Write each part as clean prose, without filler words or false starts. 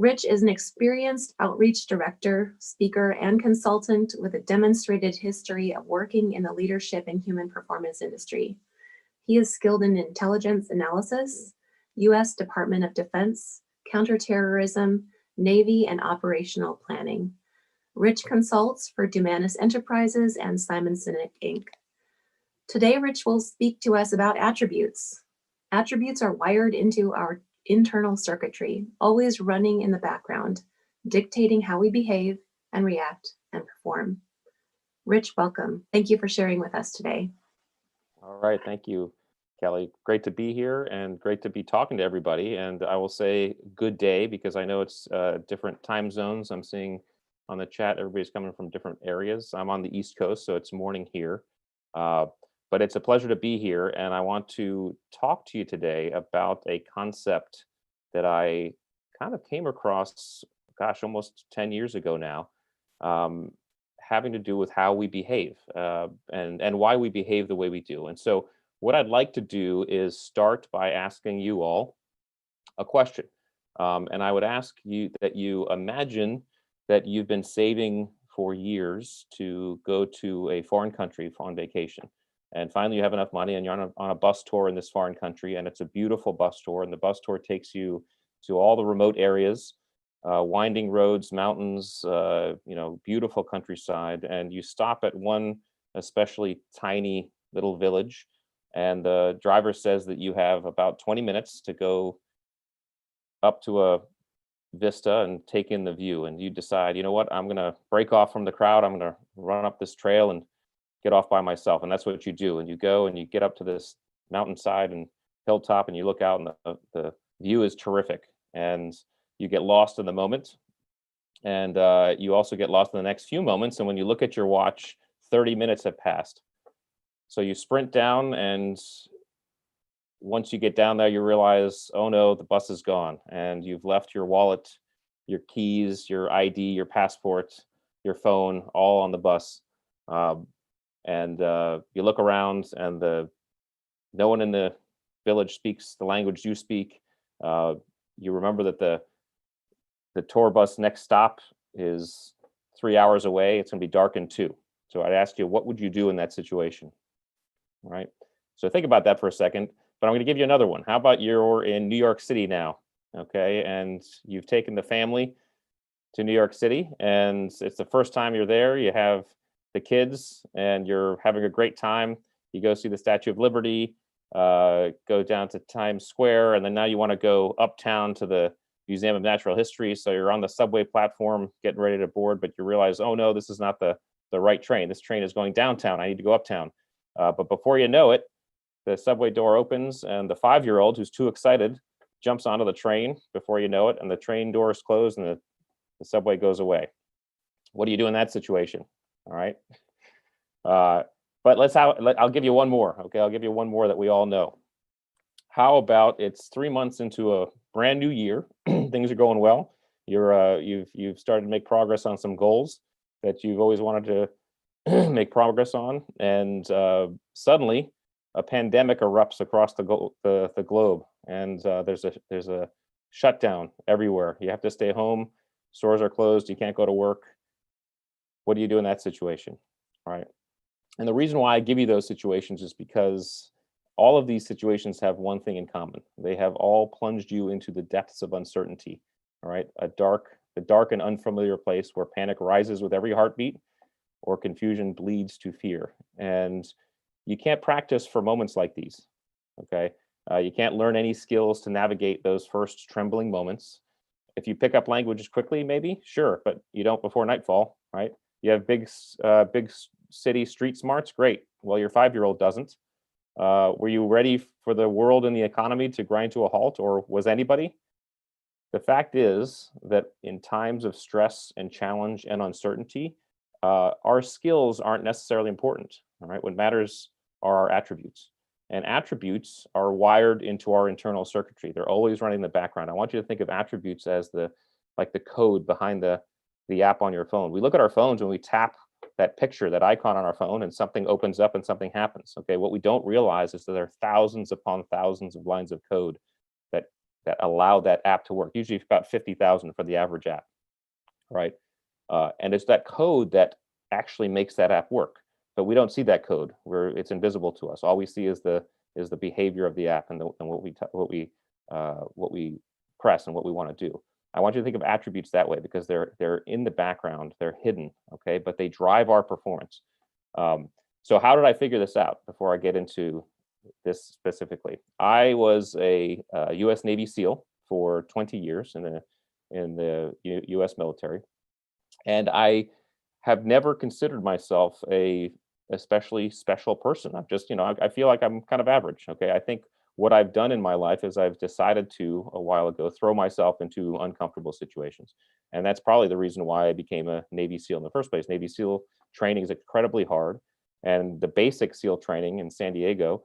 Rich is an experienced outreach director, speaker, and consultant with a demonstrated history of working in the leadership and human performance industry. He is skilled in intelligence analysis, U.S. Department of Defense, counterterrorism, Navy, and operational planning. Rich consults for Dumanis Enterprises and Simon Sinek Inc. Today, Rich will speak to us about attributes. Attributes are wired into our internal circuitry, always running in the background, dictating how we behave and react and perform. Rich, welcome. Thank you for sharing with us today. All right, thank you, Kelly. Great to be here and great to be talking to everybody. And I will say good day because I know it's different time zones. I'm seeing on the chat, everybody's coming from different areas. I'm on the East Coast, so it's morning here. But it's a pleasure to be here. And I want to talk to you today about a concept that I kind of came across, gosh, almost 10 years ago now, having to do with how we behave and why we behave the way we do. And so what I'd like to do is start by asking you all a question. And I would ask you that you imagine that you've been saving for years to go to a foreign country on vacation. And finally, you have enough money and you're on a bus tour in this foreign country, and it's a beautiful bus tour. And the bus tour takes you to all the remote areas, winding roads, mountains, beautiful countryside. And you stop at one especially tiny little village. And the driver says that you have about 20 minutes to go up to a vista and take in the view. And you decide, you know what, I'm going to break off from the crowd. I'm going to run up this trail and get off by myself. And that's what you do. And you go and you get up to this mountainside and hilltop and you look out and the view is terrific. And you get lost in the moment. And you also get lost in the next few moments. And when you look at your watch, 30 minutes have passed. So you sprint down, and once you get down there, you realize, oh no, the bus is gone. And you've left your wallet, your keys, your ID, your passport, your phone, all on the bus. And you look around, and no one in the village speaks the language you speak. You remember that the tour bus next stop is 3 hours away. It's going to be dark in 2. So I'd ask you, what would you do in that situation? All right. So think about that for a second. But I'm going to give you another one. How about you're in New York City now? Okay. And you've taken the family to New York City, and it's the first time you're there. You have the kids, and you're having a great time. You go see the Statue of Liberty, go down to Times Square, and then now you want to go uptown to the Museum of Natural History. So you're on the subway platform getting ready to board, but you realize, oh no, this is not the right train. This train is going downtown. I need to go uptown. But before you know it, the subway door opens, and the 5-year-old who's too excited jumps onto the train before you know it, and the train doors close and the subway goes away. What do you do in that situation? All right. But I'll give you one more. Okay, I'll give you one more that we all know. How about it's 3 months into a brand new year, things are going well. You've started to make progress on some goals that you've always wanted to make progress on, and suddenly a pandemic erupts across the globe, and there's a shutdown everywhere. You have to stay home. Stores are closed. You can't go to work. What do you do in that situation? All right. And the reason why I give you those situations is because all of these situations have one thing in common. They have all plunged you into the depths of uncertainty. All right. The dark and unfamiliar place where panic rises with every heartbeat, or confusion bleeds to fear. And you can't practice for moments like these. Okay. You can't learn any skills to navigate those first trembling moments. If you pick up languages quickly, maybe, sure, but you don't before nightfall, right? You have big city street smarts, great. Well, your 5-year-old doesn't. Were you ready for the world and the economy to grind to a halt, or was anybody? The fact is that in times of stress and challenge and uncertainty, our skills aren't necessarily important. All right, what matters are our attributes. And attributes are wired into our internal circuitry. They're always running in the background. I want you to think of attributes as the code behind the app on your phone. We look at our phones when we tap that picture, that icon on our phone, and something opens up and something happens. Okay, what we don't realize is that there are thousands upon thousands of lines of code that allow that app to work. Usually about 50,000 for the average app, right? And it's that code that actually makes that app work. But we don't see that code where it's invisible to us. All we see is the behavior of the app and what we press and what we want to do. I want you to think of attributes that way because they're in the background, they're hidden, okay, but they drive our performance. So how did I figure this out before I get into this specifically? I was a U.S. Navy SEAL for 20 years in the U.S. military, and I have never considered myself a especially special person. I'm just, I feel like I'm kind of average. Okay, I think what I've done in my life is I've decided to a while ago throw myself into uncomfortable situations, and that's probably the reason why I became a Navy SEAL in the first place. Navy SEAL training is incredibly hard, and the basic SEAL training in San Diego,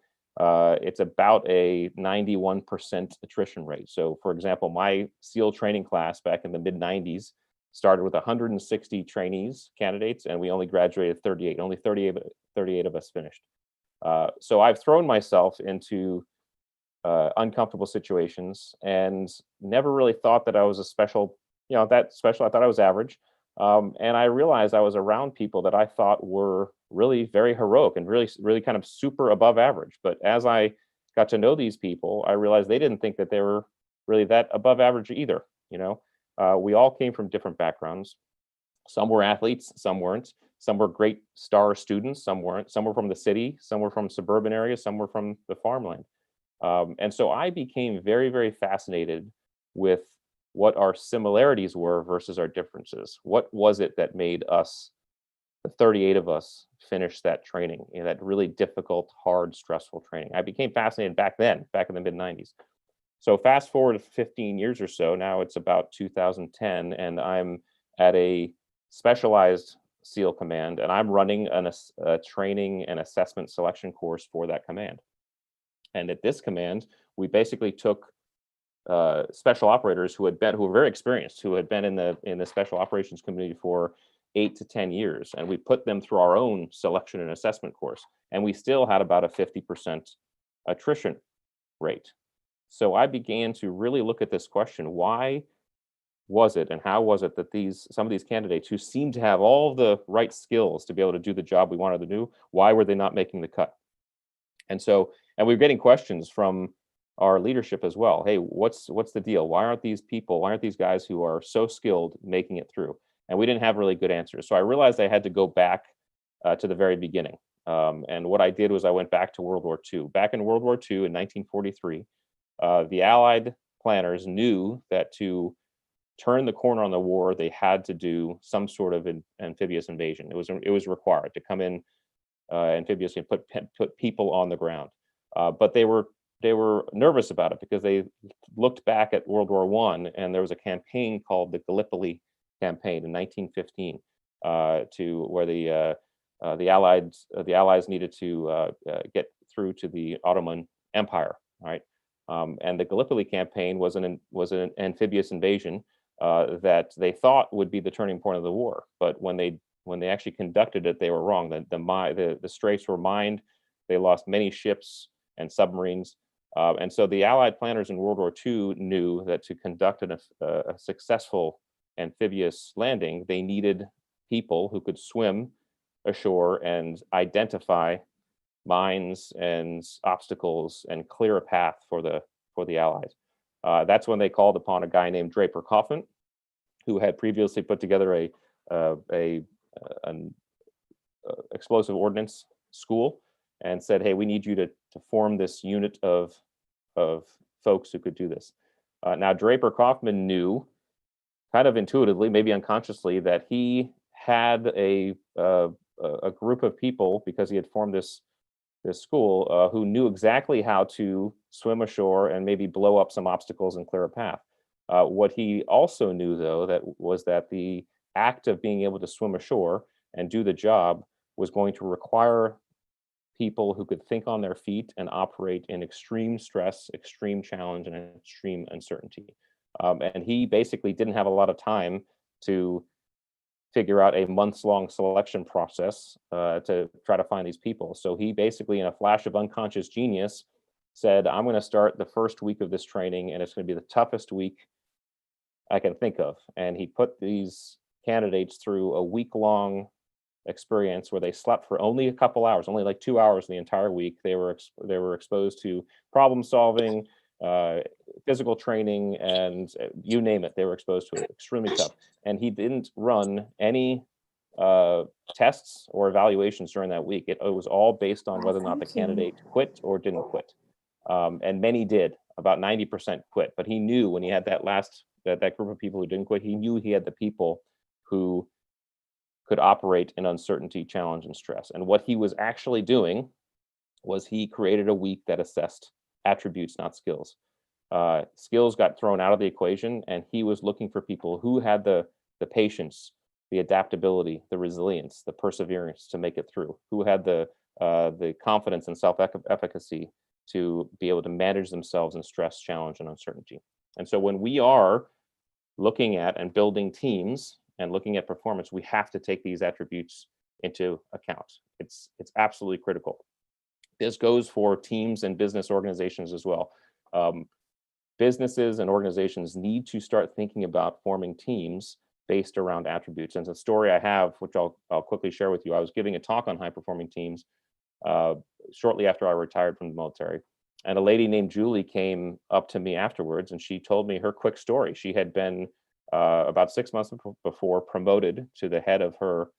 it's about a 91% attrition rate. So, for example, my SEAL training class back in the mid 90s started with 160 trainees, candidates, and we only graduated 38. Only 38 of us finished. So I've thrown myself into uncomfortable situations and never really thought that I was a special, that special. I thought I was average. And I realized I was around people that I thought were really very heroic and really, really kind of super above average. But as I got to know these people, I realized they didn't think that they were really that above average either. We all came from different backgrounds. Some were athletes, some weren't. Some were great star students, some weren't. Some were from the city, some were from suburban areas, some were from the farmland. And so I became very, very fascinated with what our similarities were versus our differences. What was it that made us, the 38 of us, finish that training, that really difficult, hard, stressful training? I became fascinated back then, back in the mid 90s. So fast forward to 15 years or so, now it's about 2010, and I'm at a specialized SEAL command, and I'm running a training and assessment selection course for that command. And at this command, we basically took special operators who were very experienced, who had been in the special operations community for 8 to 10 years, and we put them through our own selection and assessment course, and we still had about a 50% attrition rate. So I began to really look at this question: why was it and how was it that some of these candidates who seemed to have all the right skills to be able to do the job we wanted to do, why were they not making the cut? And we were getting questions from our leadership as well. Hey, what's the deal? Why aren't these guys who are so skilled making it through? And we didn't have really good answers. So I realized I had to go back to the very beginning. And what I did was I went back to World War II. Back in World War II in 1943, the Allied planners knew that to turn the corner on the war, they had to do some sort of amphibious invasion. It was required to come in amphibious and put people on the ground. But they were nervous about it because they looked back at World War I, and there was a campaign called the Gallipoli campaign in 1915, to where the Allies needed to get through to the Ottoman Empire, right? And the Gallipoli campaign was an amphibious invasion that they thought would be the turning point of the war. But when they actually conducted it, they were wrong. The straits were mined. They lost many ships and submarines. And so the Allied planners in World War II knew that to conduct a successful amphibious landing, they needed people who could swim ashore and identify mines and obstacles and clear a path for the Allies. That's when they called upon a guy named Draper Kaufman, who had previously put together an explosive ordnance school, and said, "Hey, we need you to form this unit of folks who could do this." Now, Draper Kaufman knew, kind of intuitively, maybe unconsciously, that he had a group of people, because he had formed this school, who knew exactly how to swim ashore and maybe blow up some obstacles and clear a path. What he also knew, though, was that the act of being able to swim ashore and do the job was going to require people who could think on their feet and operate in extreme stress, extreme challenge, and extreme uncertainty. And he basically didn't have a lot of time to figure out a months-long selection process to try to find these people. So he basically, in a flash of unconscious genius, said, I'm going to start the first week of this training, and it's going to be the toughest week I can think of. And he put these candidates through a week-long experience where they slept for only a couple hours, only like 2 hours the entire week. They were exposed to problem solving, uh, physical training, and you name it. They were exposed to it. Extremely tough. And he didn't run any tests or evaluations during that week. It was all based on whether or not the candidate quit or didn't quit. And many did. About 90% quit. But he knew when he had that group of people who didn't quit, he knew he had the people who could operate in uncertainty, challenge, and stress. And what he was actually doing was he created a week that assessed attributes, not skills. Skills got thrown out of the equation, and he was looking for people who had the patience, the adaptability, the resilience, the perseverance to make it through, who had the confidence and self-efficacy to be able to manage themselves in stress, challenge, and uncertainty. And so when we are looking at and building teams and looking at performance, we have to take these attributes into account. It's absolutely critical. This goes for teams and business organizations as well. Businesses and organizations need to start thinking about forming teams based around attributes. And the story I have, which I'll quickly share with you, I was giving a talk on high-performing teams shortly after I retired from the military. And a lady named Julie came up to me afterwards, and she told me her quick story. She had been about 6 months before promoted to the head of her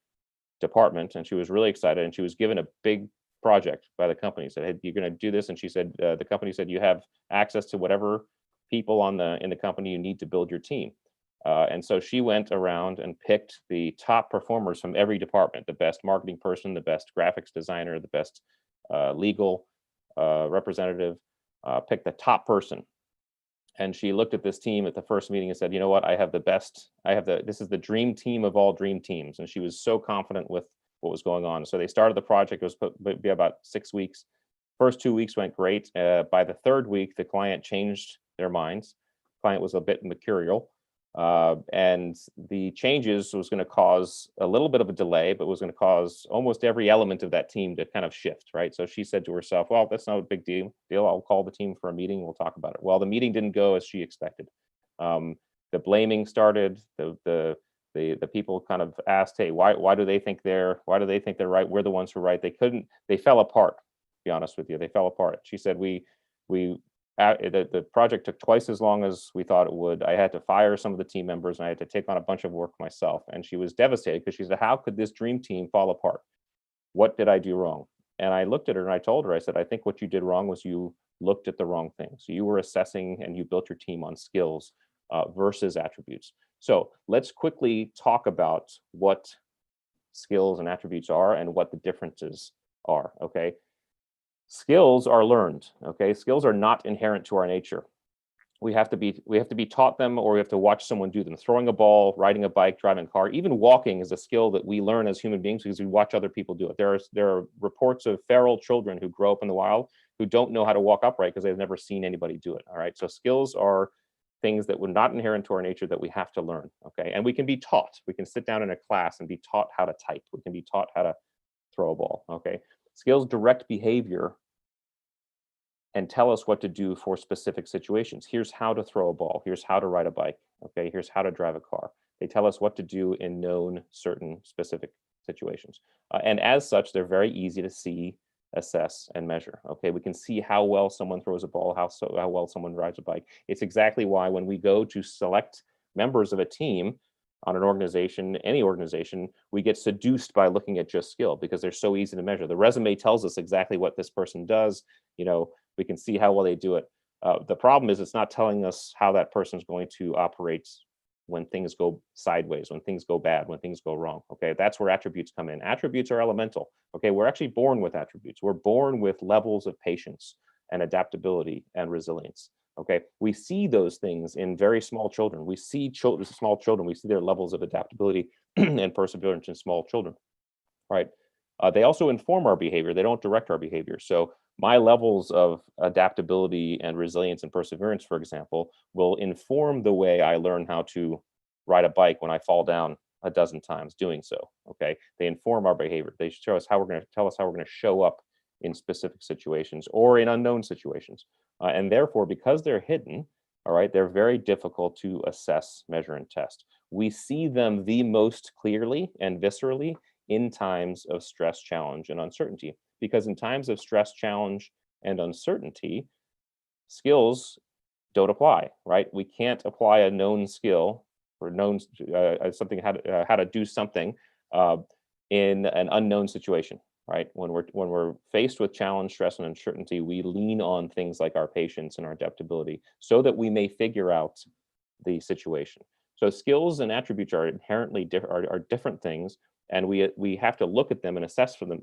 department, and she was really excited, and she was given a big project by the company. Said, hey, you're going to do this. And she said, the company said, you have access to whatever people in the company you need to build your team. And so she went around and picked the top performers from every department, the best marketing person, the best graphics designer, the best legal representative, picked the top person. And she looked at this team at the first meeting and said, you know what, this is the dream team of all dream teams. And she was so confident with what was going on. So they started the project. It was supposed to be about 6 weeks. First 2 weeks went great. By the third week, the client changed their minds. The client was a bit mercurial. And the changes was going to cause a little bit of a delay, but was going to cause almost every element of that team to kind of shift, right? So she said to herself, well, that's not a big deal. I'll call the team for a meeting. We'll talk about it. Well, the meeting didn't go as she expected. The blaming started. The people kind of asked, hey, why do they think they're right? We're the ones who are right. They fell apart, to be honest with you. They fell apart. She said, the project took twice as long as we thought it would. I had to fire some of the team members, and I had to take on a bunch of work myself. And she was devastated because she said, how could this dream team fall apart? What did I do wrong? And I looked at her and I told her, I said, I think what you did wrong was you looked at the wrong things. So you were assessing and you built your team on skills versus attributes. So let's quickly talk about what skills and attributes are and what the differences are, okay? Skills are learned, okay? Skills are not inherent to our nature. We have to be taught them, or we have to watch someone do them. Throwing a ball, riding a bike, driving a car, even walking is a skill that we learn as human beings because we watch other people do it. There are reports of feral children who grow up in the wild who don't know how to walk upright because they've never seen anybody do it, all right? So skills are things that were not inherent to our nature that we have to learn, okay? And we can be taught. We can sit down in a class and be taught how to type. We can be taught how to throw a ball, okay? Skills direct behavior and tell us what to do for specific situations. Here's how to throw a ball. Here's how to ride a bike. Okay, here's how to drive a car. They tell us what to do in known certain specific situations. And as such, they're very easy to see, assess, and measure. Okay, we can see how well someone throws a ball, how well someone rides a bike. It's exactly why when we go to select members of a team on an organization, any organization, we get seduced by looking at just skill because they're so easy to measure. The resume tells us exactly what this person does. You know, we can see how well they do it. The problem is it's not telling us how that person's going to operate when things go sideways, when things go bad, when things go wrong. Okay, that's where attributes come in. Attributes are elemental. Okay, we're actually born with attributes. We're born with levels of patience and adaptability and resilience. Okay, we see those things in very small children. We see small children. We see their levels of adaptability and perseverance in small children. Right. They also inform our behavior. They don't direct our behavior. So my levels of adaptability and resilience and perseverance, for example, will inform the way I learn how to ride a bike when I fall down a dozen times doing so. Okay. They inform our behavior. They tell us how we're going to show up in specific situations or in unknown situations. And therefore, because they're hidden, all right, they're very difficult to assess, measure, and test. We see them the most clearly and viscerally in times of stress, challenge, and uncertainty. Because in times of stress, challenge, and uncertainty, skills don't apply, right? We can't apply a known skill or known something how to do something uh, in an unknown situation, right? When we're faced with challenge, stress, and uncertainty, we lean on things like our patience and our adaptability so that we may figure out the situation. So skills and attributes are inherently are different things, and we have to look at them and assess for them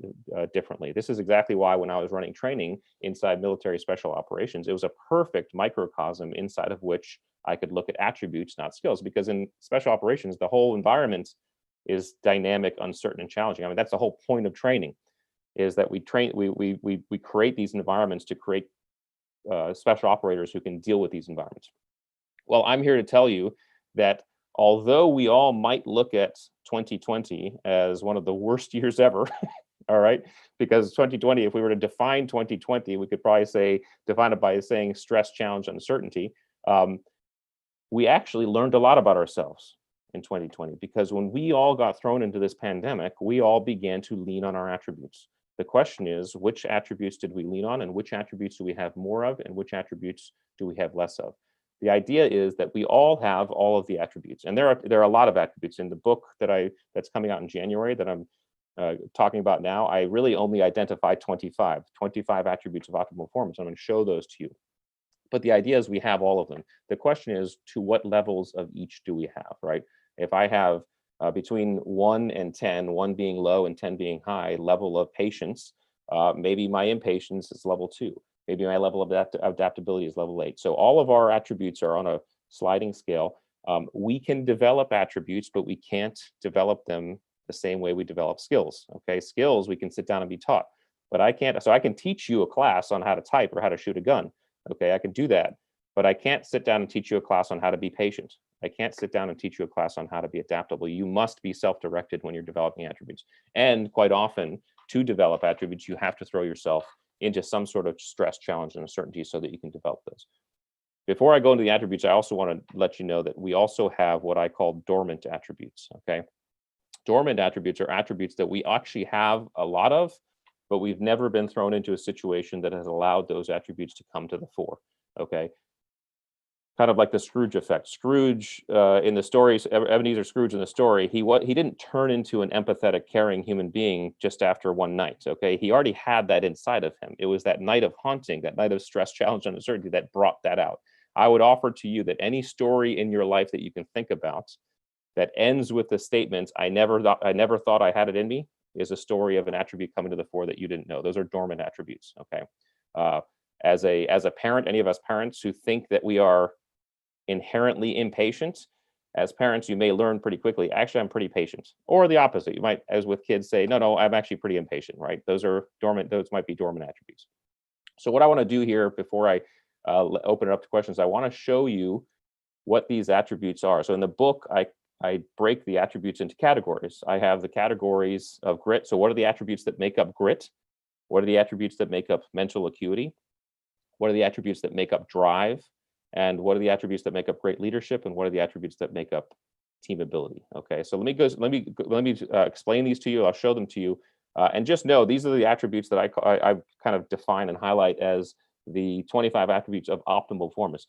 differently. This is exactly why when I was running training inside military special operations, it was a perfect microcosm inside of which I could look at attributes, not skills, because in special operations, the whole environment is dynamic, uncertain, and challenging. I mean, that's the whole point of training, is that we create these environments to create special operators who can deal with these environments. Well, I'm here to tell you that although we all might look at 2020 as one of the worst years ever, all right, because 2020, if we were to define 2020, we could probably define it by saying stress, challenge, uncertainty. We actually learned a lot about ourselves in 2020, because when we all got thrown into this pandemic, we all began to lean on our attributes. The question is, which attributes did we lean on, and which attributes do we have more of, and which attributes do we have less of? The idea is that we all have all of the attributes, and there are a lot of attributes in the book that's coming out in January that I'm talking about now. I really only identified 25 attributes of optimal performance. I'm going to show those to you. But the idea is we have all of them. The question is, to what levels of each do we have, right? If I have between 1 and 10, 1 being low and 10 being high, level of patience, maybe my impatience is level 2. Maybe my level of adaptability is level 8. So all of our attributes are on a sliding scale. We can develop attributes, but we can't develop them the same way we develop skills. Okay, skills we can sit down and be taught, but I can't. So I can teach you a class on how to type or how to shoot a gun. Okay, I can do that, but I can't sit down and teach you a class on how to be patient. I can't sit down and teach you a class on how to be adaptable. You must be self-directed when you're developing attributes. And quite often, to develop attributes, you have to throw yourself into some sort of stress, challenge, and uncertainty so that you can develop those. Before I go into the attributes, I also want to let you know that we also have what I call dormant attributes, okay? Dormant attributes are attributes that we actually have a lot of, but we've never been thrown into a situation that has allowed those attributes to come to the fore, okay? Kind of like the Scrooge effect. Scrooge in the stories, Ebenezer Scrooge in the story, he didn't turn into an empathetic, caring human being just after one night. Okay, he already had that inside of him. It was that night of haunting, that night of stress, challenge, and uncertainty that brought that out. I would offer to you that any story in your life that you can think about that ends with the statement "I never thought I had it in me" is a story of an attribute coming to the fore that you didn't know. Those are dormant attributes. Okay, as a parent, any of us parents who think that we are inherently impatient, as parents you may learn pretty quickly, actually I'm pretty patient. Or the opposite, you might, as with kids, say no, I'm actually pretty impatient, right? Those might be dormant attributes. So what I want to do here before I open it up to questions, I want to show you what these attributes are. So in the book, I break the attributes into categories. I have the categories of grit. So what are the attributes that make up grit? What are the attributes that make up mental acuity? What are the attributes that make up drive? And what are the attributes that make up great leadership? And what are the attributes that make up team ability? Okay, so let me explain these to you. I'll show them to you, and just know these are the attributes that I kind of define and highlight as the 25 attributes of optimal performance.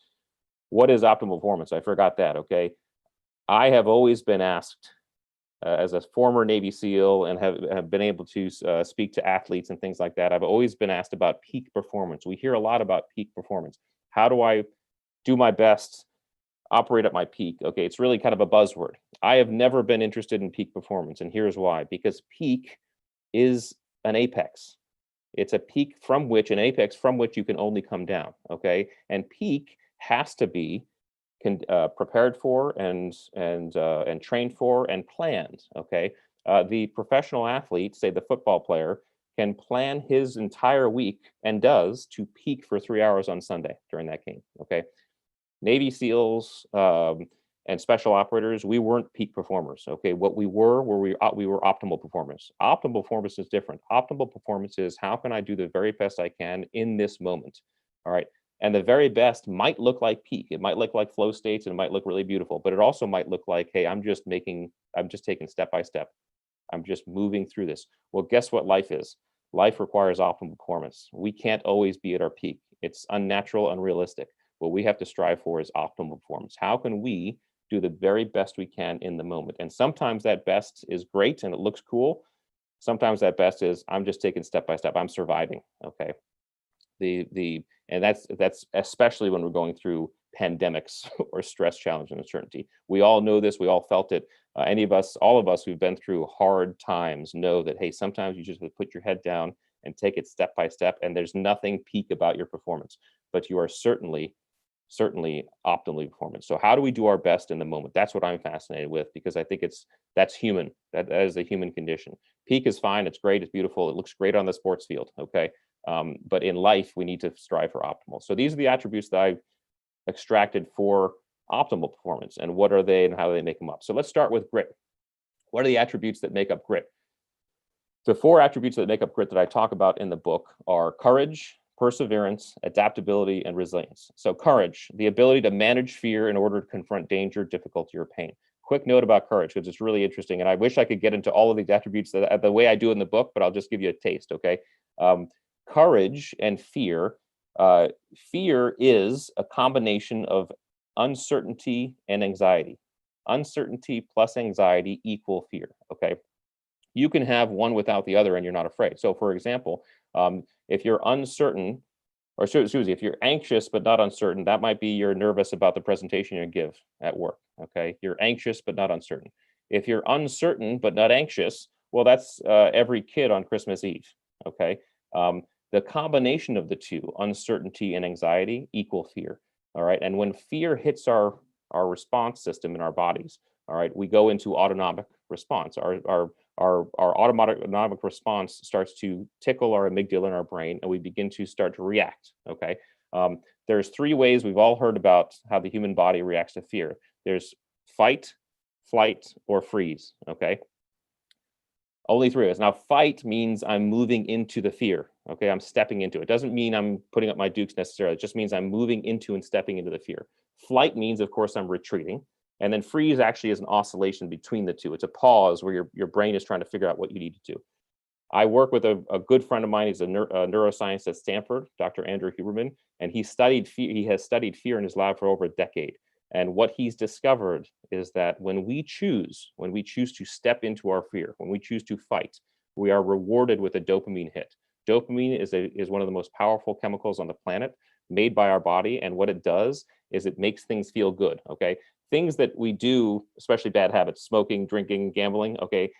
What is optimal performance? I forgot that. Okay, I have always been asked, as a former Navy SEAL, and have been able to speak to athletes and things like that. I've always been asked about peak performance. We hear a lot about peak performance. How do I do my best, operate at my peak? Okay, it's really kind of a buzzword. I have never been interested in peak performance, and here's why. Because peak is an apex. It's an apex from which you can only come down, okay? And peak has to be prepared for and trained for and planned, okay? The professional athlete, say the football player, can plan his entire week, and does, to peak for 3 hours on Sunday during that game, okay? Navy SEALs and special operators, we weren't peak performers. Okay, what we were we were optimal performers. Optimal performance is different. Optimal performance is how can I do the very best I can in this moment. All right. And the very best might look like peak. It might look like flow states and it might look really beautiful, but it also might look like, hey, I'm just taking step by step. I'm just moving through this. Well, guess what life is? Life requires optimal performance. We can't always be at our peak. It's unnatural, unrealistic. What we have to strive for is optimal performance. How can we do the very best we can in the moment? And sometimes that best is great and it looks cool. Sometimes that best is I'm just taking step by step. I'm surviving. Okay. And that's especially when we're going through pandemics or stress, challenge, and uncertainty. We all know this. We all felt it. All of us who've been through hard times know that, hey, sometimes you just have to put your head down and take it step by step. And there's nothing peak about your performance, but you are certainly optimally performing. So how do we do our best in the moment? That's what I'm fascinated with, because I think that's human. That is a human condition. Peak is fine. It's great. It's beautiful. It looks great on the sports field. Okay. But in life, we need to strive for optimal. So these are the attributes that I've extracted for optimal performance. And what are they and how do they make them up? So let's start with grit. What are the attributes that make up grit? The 4 attributes that make up grit that I talk about in the book are courage, perseverance, adaptability, and resilience. So courage, the ability to manage fear in order to confront danger, difficulty, or pain. Quick note about courage, because it's really interesting. And I wish I could get into all of these attributes the way I do in the book, but I'll just give you a taste, okay? Courage and fear. Fear is a combination of uncertainty and anxiety. Uncertainty plus anxiety equal fear, okay? You can have one without the other and you're not afraid. So for example, if you're uncertain, or excuse me, if you're anxious but not uncertain, that might be you're nervous about the presentation you give at work, okay? You're anxious but not uncertain. If you're uncertain but not anxious, well, that's every kid on Christmas Eve, okay? The combination of the two, uncertainty and anxiety, equal fear, all right? And when fear hits our response system in our bodies, all right, we go into autonomic response. Our autonomic response starts to tickle our amygdala in our brain, and we begin to start to react, okay? There's 3 ways we've all heard about how the human body reacts to fear. There's fight, flight, or freeze, okay? Only 3 ways. Now, fight means I'm moving into the fear, okay? I'm stepping into it. Doesn't mean I'm putting up my dukes necessarily. It just means I'm moving into and stepping into the fear. Flight means, of course, I'm retreating. And then freeze actually is an oscillation between the two. It's a pause where your brain is trying to figure out what you need to do. I work with a good friend of mine. He's a neuroscientist at Stanford, Dr. Andrew Huberman, and he has studied fear in his lab for over a decade. And what he's discovered is that when we choose to step into our fear, when we choose to fight, we are rewarded with a dopamine hit. Dopamine is one of the most powerful chemicals on the planet, made by our body. And what it does is it makes things feel good, okay? Things that we do, especially bad habits, smoking, drinking, gambling, okay,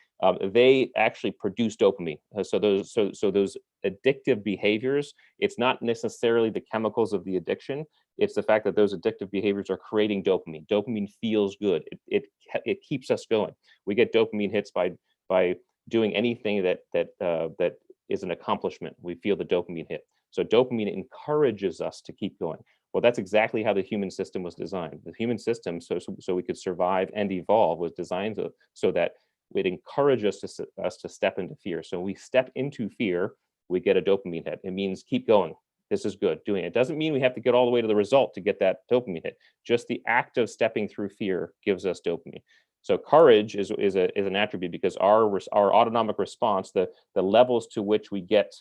they actually produce dopamine. So those addictive behaviors, it's not necessarily the chemicals of the addiction. It's the fact that those addictive behaviors are creating dopamine. Dopamine feels good. It keeps us going. We get dopamine hits by doing anything that is an accomplishment. We feel the dopamine hit. So dopamine encourages us to keep going. Well, that's exactly how the human system was designed. The human system, so we could survive and evolve, was designed so that it encourages us to step into fear. So when we step into fear, we get a dopamine hit. It means keep going. This is good. Doing it. It doesn't mean we have to get all the way to the result to get that dopamine hit. Just the act of stepping through fear gives us dopamine. So courage is an attribute because our autonomic response, the levels to which we get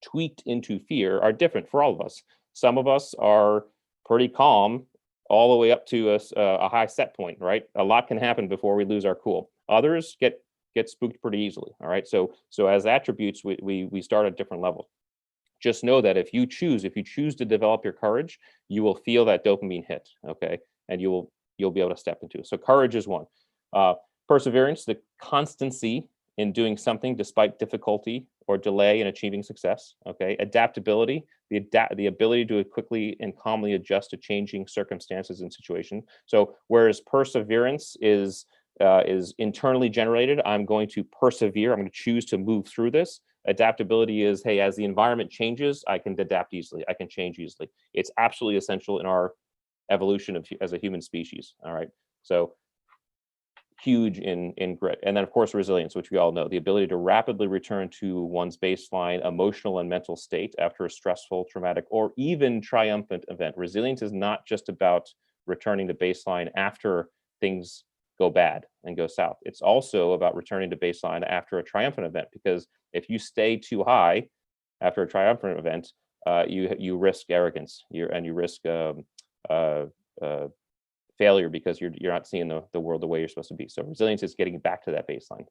tweaked into fear are different for all of us. Some of us are pretty calm all the way up to a high set point, right? A lot can happen before we lose our cool. Others get spooked pretty easily, all right? So as attributes, we start at different levels. Just know that if you choose to develop your courage, you will feel that dopamine hit, okay? And you'll be able to step into it. So courage is one. Perseverance, the constancy in doing something despite difficulty or delay in achieving success, okay? Adaptability, the ability to quickly and calmly adjust to changing circumstances and situations. So whereas perseverance is internally generated, I'm going to persevere, I'm going to choose to move through this. Adaptability is, hey, as the environment changes, I can adapt easily, I can change easily. It's absolutely essential in our evolution as a human species, all right? So huge in grit. And then of course, resilience, which we all know, the ability to rapidly return to one's baseline emotional and mental state after a stressful, traumatic, or even triumphant event. Resilience is not just about returning to baseline after things go bad and go south. It's also about returning to baseline after a triumphant event, because if you stay too high after a triumphant event, you risk arrogance, you risk failure, because you're not seeing the world the way you're supposed to be. So resilience is getting back to that baseline.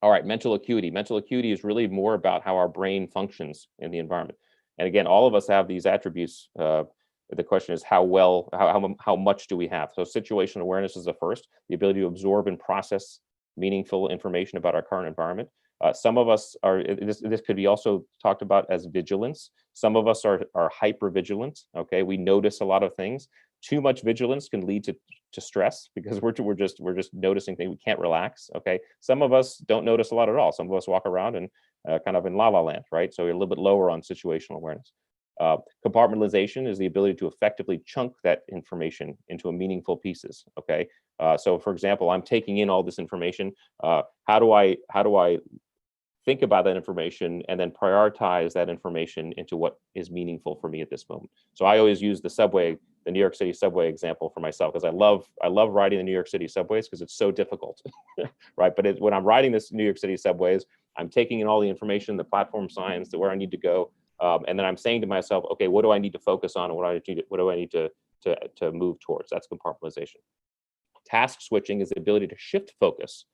All right, mental acuity. Mental acuity is really more about how our brain functions in the environment. And again, all of us have these attributes. The question is how much do we have? So situational awareness is the first, the ability to absorb and process meaningful information about our current environment. Some of us are, this could be also talked about as vigilance. Some of us are hyper-vigilant, okay? We notice a lot of things. Too much vigilance can lead to stress, because we're just noticing things. We can't relax, okay? Some of us don't notice a lot at all. Some of us walk around and kind of in la-la land, right? So we're a little bit lower on situational awareness. Compartmentalization is the ability to effectively chunk that information into meaningful pieces, okay? So for example, I'm taking in all this information. How do I think about that information and then prioritize that information into what is meaningful for me at this moment? So I always use the New York City subway example for myself, because I love riding the New York City subways because it's so difficult, right? But when I'm riding this New York City subways, I'm taking in all the information, the platform signs, to where I need to go, and then I'm saying to myself, okay, what do I need to focus on, and what do I need to move towards? That's compartmentalization. Task switching is the ability to shift focus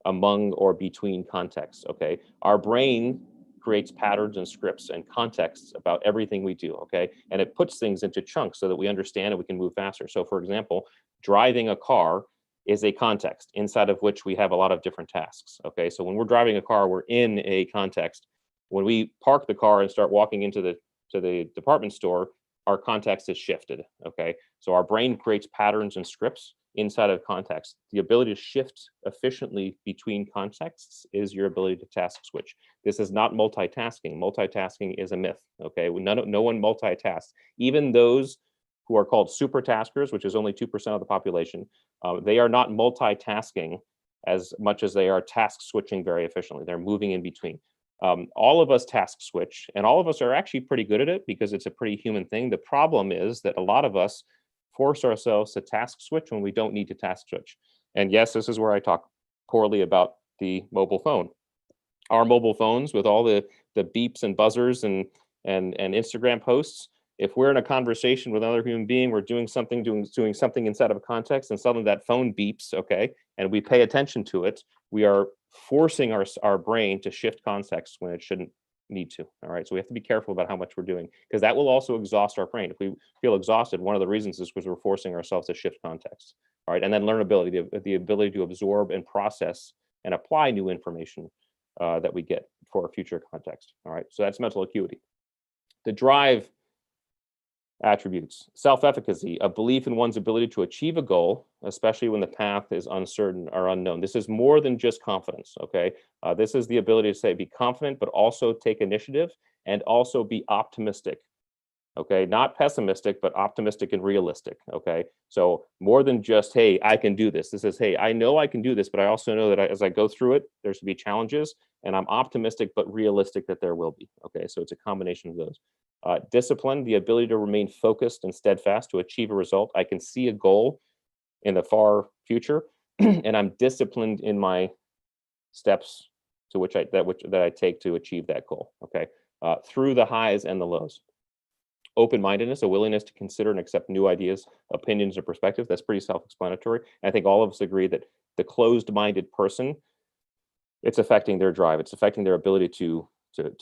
among or between contexts, okay? Our brain creates patterns and scripts and contexts about everything we do, okay? And it puts things into chunks so that we understand and we can move faster. So for example, driving a car is a context inside of which we have a lot of different tasks, okay? So when we're driving a car, we're in a context. When we park the car and start walking into the department store, our context is shifted, okay? So our brain creates patterns and scripts inside of context. The ability to shift efficiently between contexts is your ability to task switch. This is not multitasking. Multitasking is a myth, okay? No one multitasks. Even those who are called super taskers, which is only 2% of the population, they are not multitasking as much as they are task switching very efficiently. They're moving in between. All of us task switch, and all of us are actually pretty good at it because it's a pretty human thing. The problem is that a lot of us force ourselves to task switch when we don't need to task switch. And yes, this is where I talk poorly about the mobile phone. Our mobile phones, with all the beeps and buzzers and Instagram posts, if we're in a conversation with another human being, we're doing something inside of a context, and suddenly that phone beeps, okay, and we pay attention to it, we are forcing our brain to shift context when it shouldn't need to. All right, so we have to be careful about how much we're doing, because that will also exhaust our brain. If we feel exhausted, one of the reasons is because we're forcing ourselves to shift context. All right, and then learnability, the ability to absorb and process and apply new information that we get for a future context. All right, so that's mental acuity. The drive attributes: self-efficacy, a belief in one's ability to achieve a goal, especially when the path is uncertain or unknown. This is more than just confidence, okay? This is the ability to say, be confident, but also take initiative, and also be optimistic, okay? Not pessimistic, but optimistic and realistic, okay? So more than just, hey, I can do this. This is, hey, I know I can do this, but I also know that as I go through it, there's to be challenges, and I'm optimistic but realistic that there will be, okay? So it's a combination of those. Discipline, the ability to remain focused and steadfast to achieve a result. I can see a goal in the far future, and I'm disciplined in my steps to that I take to achieve that goal. Okay, through the highs and the lows. Open-mindedness, a willingness to consider and accept new ideas, opinions, or perspectives. That's pretty self-explanatory. I think all of us agree that the closed-minded person, it's affecting their drive. It's affecting their ability to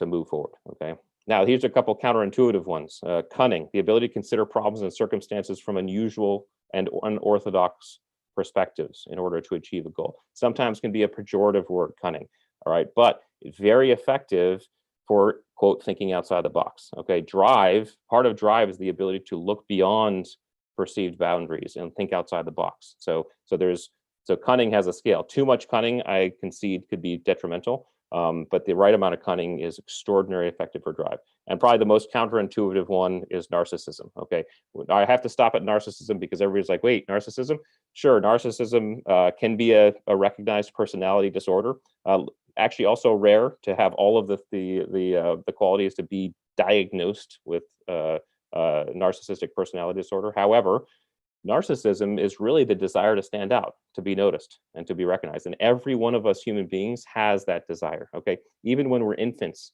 move forward. Okay. Now, here's a couple counterintuitive ones. Cunning, the ability to consider problems and circumstances from unusual and unorthodox perspectives in order to achieve a goal. Sometimes can be a pejorative word, cunning, all right? But it's very effective for, quote, thinking outside the box, okay? Drive, part of drive is the ability to look beyond perceived boundaries and think outside the box. So cunning has a scale. Too much cunning, I concede, could be detrimental. But the right amount of cunning is extraordinarily effective for drive. And probably the most counterintuitive one is narcissism. Okay, I have to stop at narcissism because everybody's like, wait, narcissism? Sure, narcissism can be a recognized personality disorder. Actually, also rare to have all of the qualities to be diagnosed with narcissistic personality disorder. However, narcissism is really the desire to stand out, to be noticed, and to be recognized. And every one of us human beings has that desire. Okay, even when we're infants,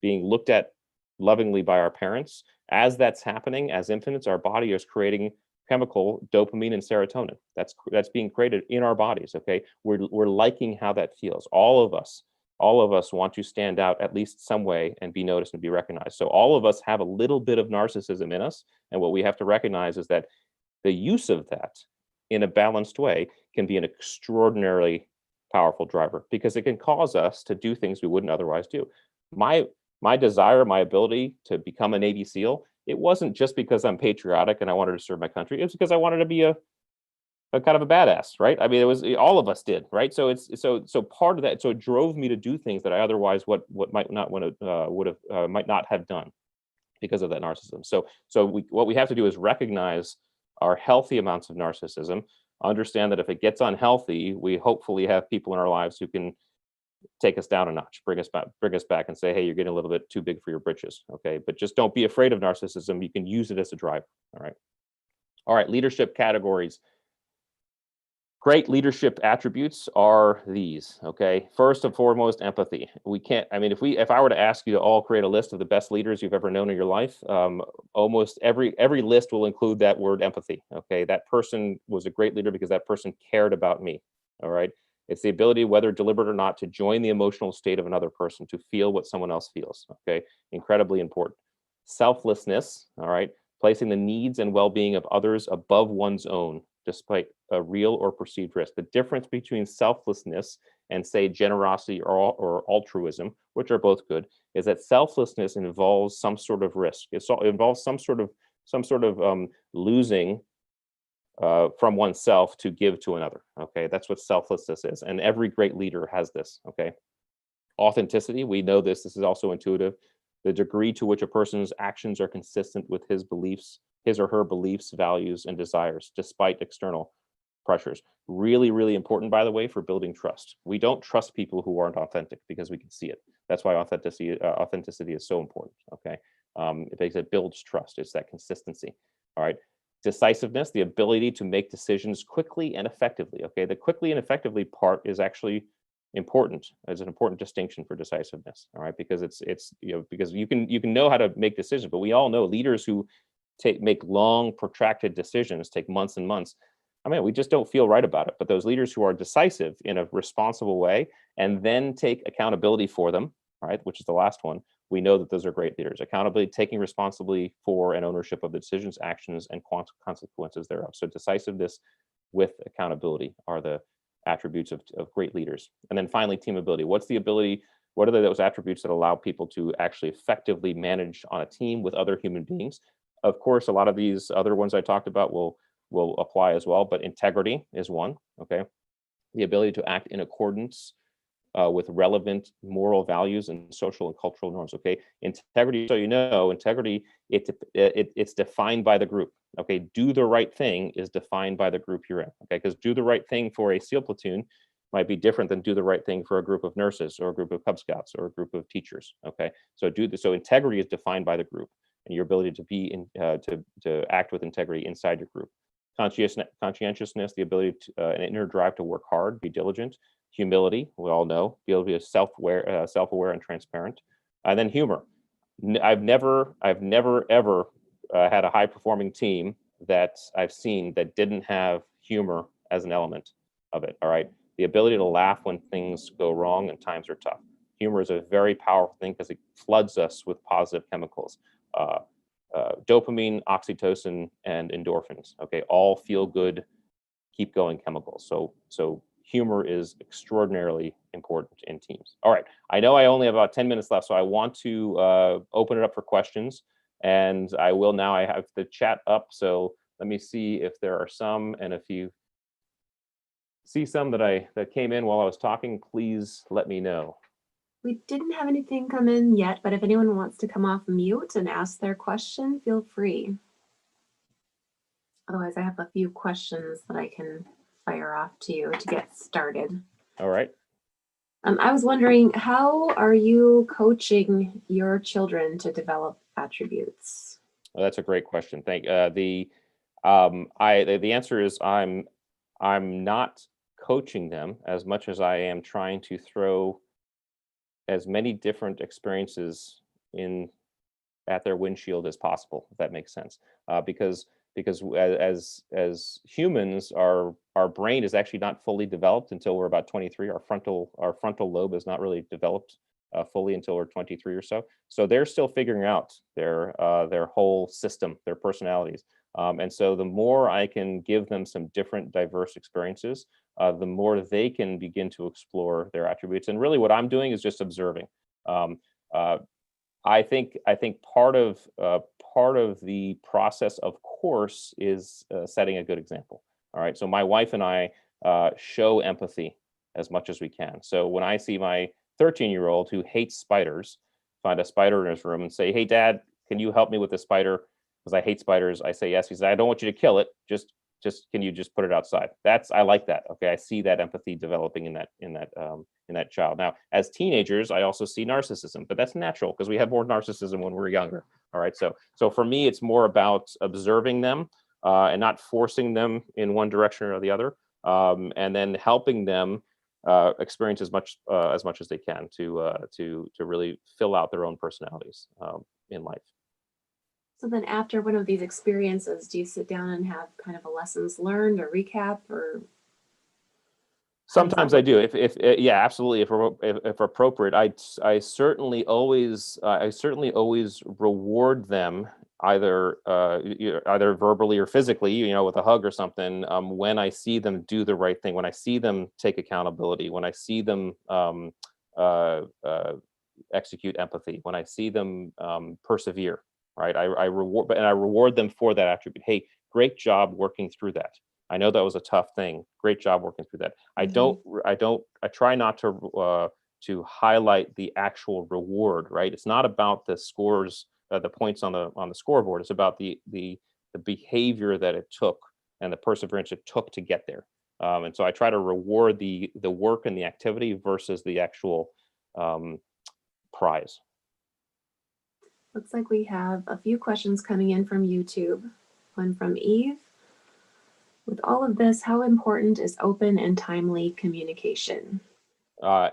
being looked at lovingly by our parents, as that's happening, as infants, our body is creating chemical dopamine and serotonin. That's being created in our bodies. Okay, we're liking how that feels. All of us want to stand out at least some way and be noticed and be recognized. So all of us have a little bit of narcissism in us, and what we have to recognize is that the use of that in a balanced way can be an extraordinarily powerful driver because it can cause us to do things we wouldn't otherwise do. My desire, my ability to become a Navy SEAL, it wasn't just because I'm patriotic and I wanted to serve my country. It was because I wanted to be a kind of a badass, right? I mean, it was all of us did, right? So it's so part of that. So it drove me to do things that I otherwise what might not want to would have might not have done because of that narcissism. So what we have to do is recognize our healthy amounts of narcissism, understand that if it gets unhealthy, we hopefully have people in our lives who can take us down a notch, bring us back and say, hey, you're getting a little bit too big for your britches. Okay, but just don't be afraid of narcissism. You can use it as a driver. All right, leadership categories. Great leadership attributes are these, okay? First and foremost, empathy. We can't, I mean, if I were to ask you to all create a list of the best leaders you've ever known in your life, almost every list will include that word empathy, okay? That person was a great leader because that person cared about me, all right? It's the ability, whether deliberate or not, to join the emotional state of another person, to feel what someone else feels, okay? Incredibly important. Selflessness, all right? Placing the needs and well-being of others above one's own, despite a real or perceived risk. The difference between selflessness and, say, generosity or altruism, which are both good, is that selflessness involves some sort of risk. It involves some sort of losing from oneself to give to another. Okay, that's what selflessness is, and every great leader has this. Okay, authenticity. We know this. This is also intuitive. The degree to which a person's actions are consistent with his beliefs, his or her beliefs, values, and desires, despite external pressures. Really, really important, by the way, for building trust. We don't trust people who aren't authentic because we can see it. That's why authenticity is so important. Okay, it builds trust. It's that consistency. All right. Decisiveness, the ability to make decisions quickly and effectively. Okay, the quickly and effectively part is actually important, as an important distinction for decisiveness. All right, because it's because you can know how to make decisions, but we all know leaders who make long protracted decisions, take months and months. I mean, we just don't feel right about it. But those leaders who are decisive in a responsible way and then take accountability for them, right, which is the last one, we know that those are great leaders. Accountability, taking responsibility for and ownership of the decisions, actions, and consequences thereof. So decisiveness with accountability are the attributes of great leaders. And then finally, team ability. What are those attributes that allow people to actually effectively manage on a team with other human beings? Of course, a lot of these other ones I talked about will apply as well, but integrity is one, okay? The ability to act in accordance with relevant moral values and social and cultural norms, okay? Integrity, so you know, integrity, it's defined by the group, okay? Do the right thing is defined by the group you're in, okay? Because do the right thing for a SEAL platoon might be different than do the right thing for a group of nurses or a group of Cub Scouts or a group of teachers, okay? So integrity is defined by the group and your ability to be to act with integrity inside your group. Conscientiousness, the ability to an inner drive to work hard, be diligent. Humility, we all know, be able to be self-aware and transparent. And then humor. I've never ever had a high-performing team that I've seen that didn't have humor as an element of it. All right, the ability to laugh when things go wrong and times are tough. Humor is a very powerful thing because it floods us with positive chemicals. Dopamine, oxytocin, and endorphins. Okay, all feel good, keep going chemicals. So humor is extraordinarily important in teams. All right, I know I only have about 10 minutes left, so I want to open it up for questions, and I will now. I have the chat up, so let me see if there are some, and if you see some that came in while I was talking, please let me know. We didn't have anything come in yet, but if anyone wants to come off mute and ask their question, feel free. Otherwise, I have a few questions that I can fire off to you to get started. All right. I was wondering, how are you coaching your children to develop attributes? Well, that's a great question. The answer is I'm not coaching them as much as I am trying to throw as many different experiences in at their windshield as possible, if that makes sense. Because as humans, our brain is actually not fully developed until we're about 23. Our frontal lobe is not really developed fully until we're 23 or so. So they're still figuring out their whole system, their personalities. And so the more I can give them some different, diverse experiences, the more they can begin to explore their attributes. And really, what I'm doing is just observing. Um, uh, I think part of the process, of course, is setting a good example. All right. So my wife and I show empathy as much as we can. So when I see my 13-year-old who hates spiders find a spider in his room and say, "Hey, Dad, can you help me with the spider? Because I hate spiders." I say yes. He says, "I don't want you to kill it. Just can you just put it outside?" I like that. Okay, I see that empathy developing in that child. Now, as teenagers, I also see narcissism, but that's natural because we have more narcissism when we're younger. All right, so for me, it's more about observing them and not forcing them in one direction or the other, and then helping them experience as much as they can to really fill out their own personalities in life. So then after one of these experiences, do you sit down and have kind of a lessons learned or recap, or how does that Sometimes I work? do. If yeah, absolutely. If appropriate, I certainly always reward them either verbally or physically, with a hug or something. When I see them do the right thing, when I see them take accountability, when I see them uh, uh, execute empathy, when I see them persevere, right? I reward them for that attribute. Hey, great job working through that. I know that was a tough thing. Great job working through that. Mhm. I try not to highlight the actual reward, right? It's not about the scores, the points on the scoreboard. It's about the behavior that it took and the perseverance it took to get there. And so I try to reward the work and the activity versus the actual um, prize. Looks like we have a few questions coming in from YouTube. One from Eve. With all of this, how important is open and timely communication?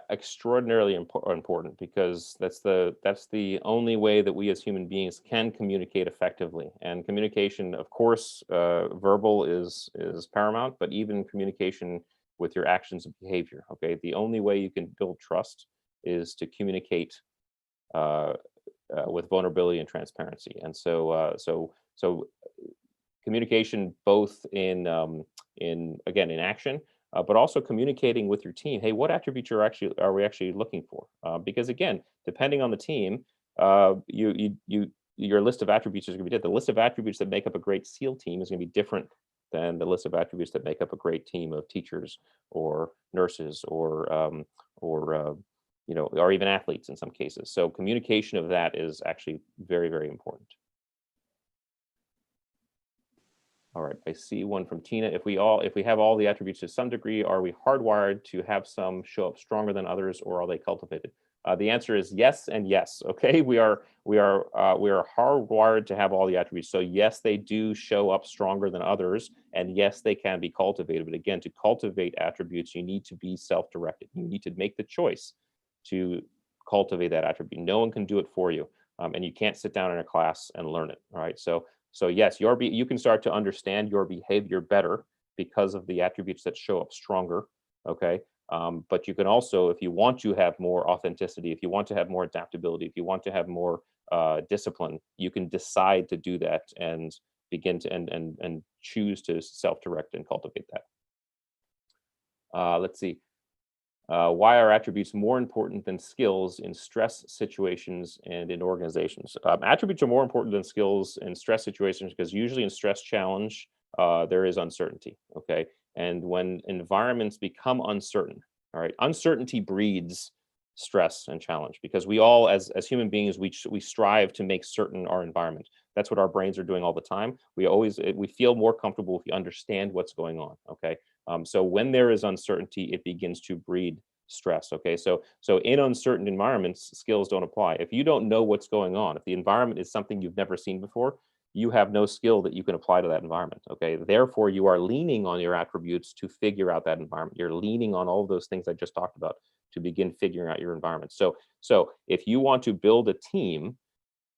Extraordinarily important because that's the only way that we as human beings can communicate effectively. And communication, of course, verbal is paramount, but even communication with your actions and behavior. Okay, the only way you can build trust is to communicate uh, with vulnerability and transparency. And so communication both in again in action, but also communicating with your team. Hey, what attributes are we actually looking for? Because again, depending on the team, your list of attributes is going to be different. The list of attributes that make up a great SEAL team is going to be different than the list of attributes that make up a great team of teachers or nurses or even athletes in some cases. So communication of that is actually very, very important. All right, I see one from Tina. If we have all the attributes to some degree, are we hardwired to have some show up stronger than others, or are they cultivated? The answer is yes and yes. Okay, we are hardwired to have all the attributes. So yes, they do show up stronger than others, and yes, they can be cultivated. But again, to cultivate attributes, you need to be self-directed. You need to make the choice to cultivate that attribute. No one can do it for you, and you can't sit down in a class and learn it. All right, so yes, you can start to understand your behavior better because of the attributes that show up stronger. Okay. But you can also, if you want to have more authenticity, if you want to have more adaptability, if you want to have more discipline, you can decide to do that and begin to and choose to self-direct and cultivate that. Let's see. Why are attributes more important than skills in stress situations and in organizations? Attributes are more important than skills in stress situations because usually in stress challenge, there is uncertainty. Okay. And when environments become uncertain, all right, uncertainty breeds stress and challenge, because we all, as human beings, we strive to make certain our environment. That's what our brains are doing all the time. We feel more comfortable if we understand what's going on. Okay, so when there is uncertainty, it begins to breed stress. Okay, so in uncertain environments, skills don't apply. If you don't know what's going on, if the environment is something you've never seen before, you have no skill that you can apply to that environment. Okay, therefore you are leaning on your attributes to figure out that environment. You're leaning on all of those things I just talked about to begin figuring out your environment. So if you want to build a team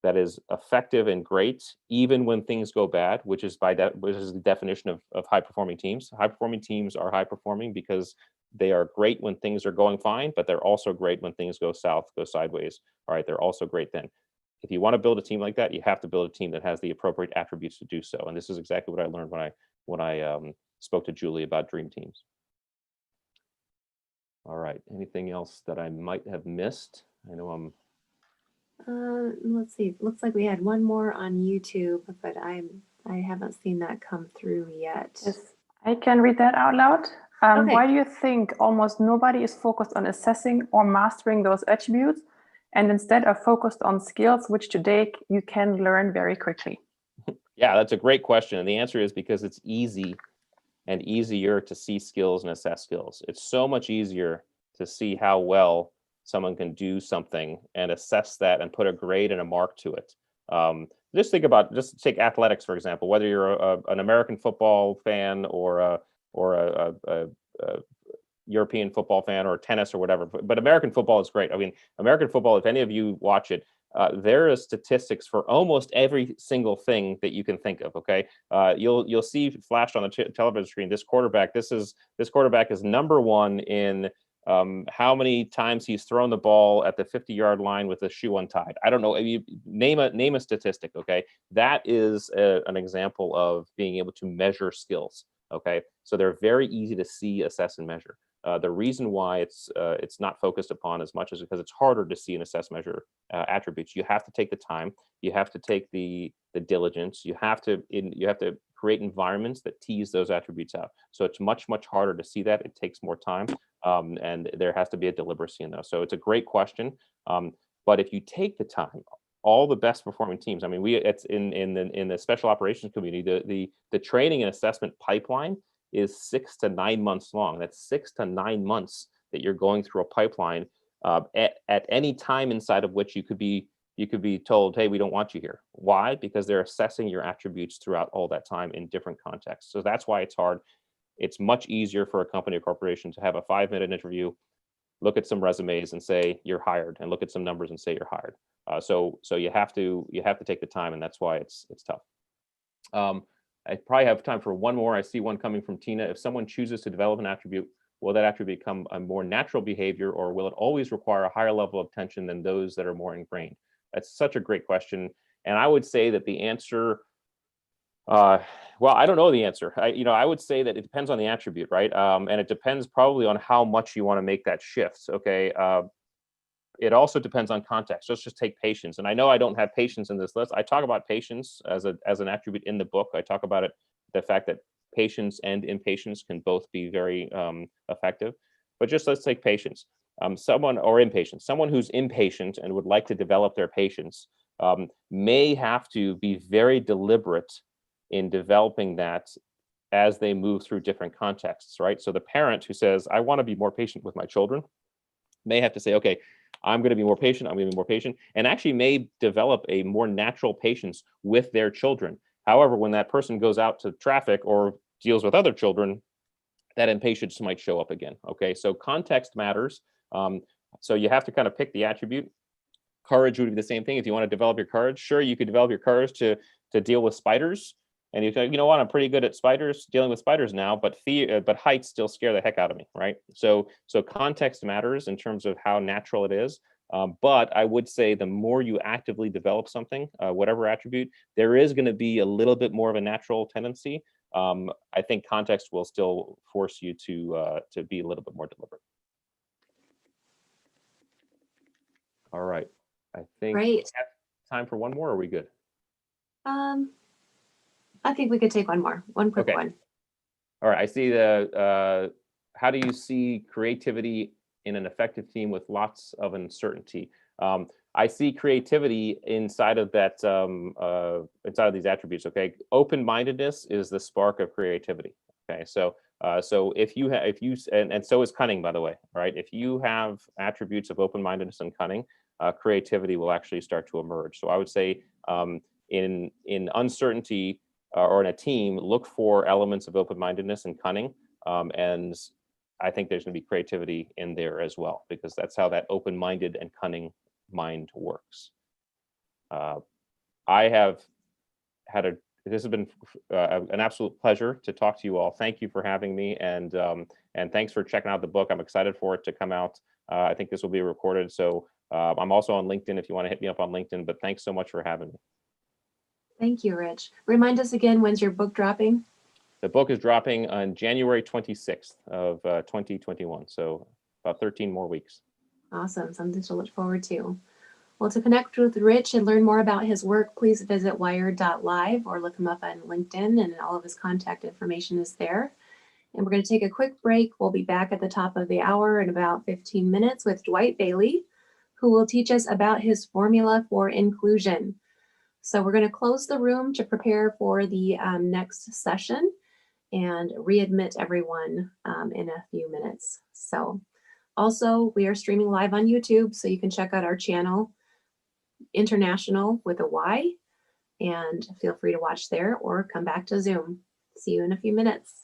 that is effective and great, even when things go bad, which is the definition of high performing teams. High performing teams are high performing because they are great when things are going fine, but they're also great when things go south, go sideways. All right, they're also great then. If you want to build a team like that, you have to build a team that has the appropriate attributes to do so. And this is exactly what I learned when I spoke to Julie about dream teams. All right, anything else that I might have missed? I know I'm let's see. Looks like we had one more on YouTube, but I haven't seen that come through yet. Yes, I can read that out loud. Okay. Why do you think almost nobody is focused on assessing or mastering those attributes, and instead are focused on skills which today you can learn very quickly? Yeah, that's a great question. And the answer is because it's easy and easier to see skills and assess skills. It's so much easier to see how well someone can do something and assess that and put a grade and a mark to it. Just take athletics, for example, whether you're an American football fan or a European football fan or tennis or whatever, but American football is great. I mean, American football, if any of you watch it, there is statistics for almost every single thing that you can think of. Okay, you'll see flashed on the television screen. This quarterback is number one in how many times he's thrown the ball at the 50-yard line with a shoe untied. I don't know. You name a statistic. Okay, that is an example of being able to measure skills. Okay, so they're very easy to see, assess, and measure. The reason why it's not focused upon as much is because it's harder to see and assess, measure attributes. You have to take the time. You have to take the diligence. You have to create environments that tease those attributes out. So it's much harder to see that. It takes more time, and there has to be a deliberacy in those. So it's a great question. But if you take the time, all the best performing teams. I mean, it's in the special operations community. The training and assessment pipeline is 6 to 9 months long. That's 6 to 9 months that you're going through a pipeline at any time inside of which you could be told, hey, we don't want you here. Why? Because they're assessing your attributes throughout all that time in different contexts. So that's why it's hard. It's much easier for a company or corporation to have a 5-minute interview, look at some resumes and say you're hired, and look at some numbers and say you're hired. So you have to take the time, and that's why it's tough. I probably have time for one more. I see one coming from Tina. If someone chooses to develop an attribute, will that attribute become a more natural behavior, or will it always require a higher level of attention than those that are more ingrained? That's such a great question. And I would say that the answer, well, I don't know the answer. I would say that it depends on the attribute, right? And it depends probably on how much you want to make that shift. Okay. It also depends on context. Let's just take patience. And I know I don't have patience in this list. I talk about patience as an attribute in the book. I talk about it, the fact that patience and impatience can both be very effective. But just let's take patience. Someone who's impatient and would like to develop their patience may have to be very deliberate in developing that as they move through different contexts, right? So the parent who says, I want to be more patient with my children, may have to say, okay, I'm going to be more patient, and actually may develop a more natural patience with their children. However, when that person goes out to traffic or deals with other children, that impatience might show up again. Okay, so context matters. So you have to kind of pick the attribute. Courage would be the same thing. If you want to develop your courage, sure, you could develop your courage to deal with spiders. And you think, you know what, I'm pretty good at dealing with spiders now, but heights still scare the heck out of me, right? So context matters in terms of how natural it is. But I would say the more you actively develop something, whatever attribute, there is going to be a little bit more of a natural tendency. I think context will still force you to be a little bit more deliberate. All right, I think we have time for one more. Or are we good? I think we could take one quick one. All right, I see how do you see creativity in an effective team with lots of uncertainty. I see creativity inside of that, inside of these attributes. Okay, open-mindedness is the spark of creativity. Okay, so if you have, and so is cunning, by the way, right? If you have attributes of open-mindedness and cunning, creativity will actually start to emerge. So I would say in uncertainty or in a team, look for elements of open-mindedness and cunning, and I think there's going to be creativity in there as well, because that's how that open-minded and cunning mind works. I have had this has been an absolute pleasure to talk to you all. Thank you for having me, and thanks for checking out the book. I'm excited for it to come out. I think this will be recorded, so I'm also on LinkedIn if you want to hit me up on LinkedIn, but thanks so much for having me. Thank you, Rich. Remind us again, when's your book dropping? The book is dropping on January 26th of 2021, so about 13 more weeks. Awesome, something to look forward to. Well, to connect with Rich and learn more about his work, please visit wired.live or look him up on LinkedIn, and all of his contact information is there. And we're going to take a quick break. We'll be back at the top of the hour in about 15 minutes with Dwight Bailey, who will teach us about his formula for inclusion. So we're going to close the room to prepare for the next session and readmit everyone in a few minutes. So also, we are streaming live on YouTube, so you can check out our channel, International with a Y, and feel free to watch there or come back to Zoom. See you in a few minutes.